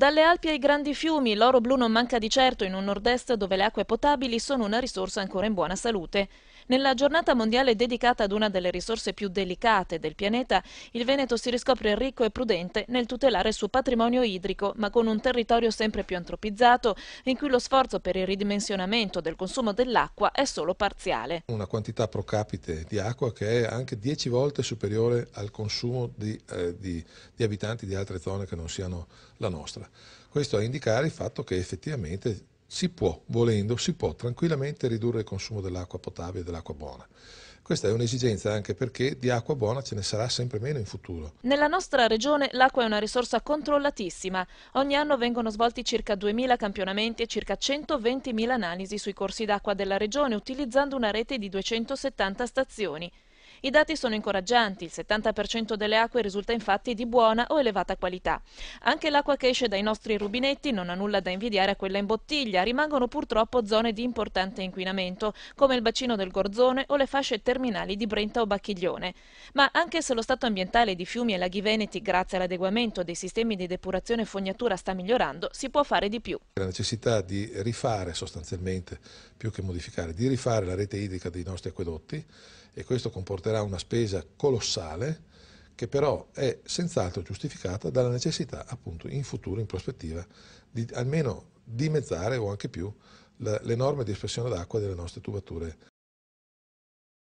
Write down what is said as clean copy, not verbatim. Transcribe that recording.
Dalle Alpi ai grandi fiumi, l'oro blu non manca di certo in un nord-est dove le acque potabili sono una risorsa ancora in buona salute. Nella giornata mondiale dedicata ad una delle risorse più delicate del pianeta, il Veneto si riscopre ricco e prudente nel tutelare il suo patrimonio idrico, ma con un territorio sempre più antropizzato, in cui lo sforzo per il ridimensionamento del consumo dell'acqua è solo parziale. Una quantità pro capite di acqua che è anche 10 volte superiore al consumo di abitanti di altre zone che non siano la nostra. Questo a indicare il fatto che effettivamente si può, volendo, si può tranquillamente ridurre il consumo dell'acqua potabile e dell'acqua buona. Questa è un'esigenza anche perché di acqua buona ce ne sarà sempre meno in futuro. Nella nostra regione l'acqua è una risorsa controllatissima. Ogni anno vengono svolti circa 2000 campionamenti e circa 120.000 analisi sui corsi d'acqua della regione utilizzando una rete di 270 stazioni. I dati sono incoraggianti, il 70% delle acque risulta infatti di buona o elevata qualità. Anche l'acqua che esce dai nostri rubinetti non ha nulla da invidiare a quella in bottiglia, rimangono purtroppo zone di importante inquinamento, come il bacino del Gorzone o le fasce terminali di Brenta o Bacchiglione. Ma anche se lo stato ambientale di fiumi e laghi veneti, grazie all'adeguamento dei sistemi di depurazione e fognatura, sta migliorando, si può fare di più. La necessità di rifare sostanzialmente, più che modificare, di rifare la rete idrica dei nostri acquedotti e questo comporterà una spesa colossale che però è senz'altro giustificata dalla necessità appunto in futuro, in prospettiva, di almeno dimezzare o anche più le norme di espressione d'acqua delle nostre tubature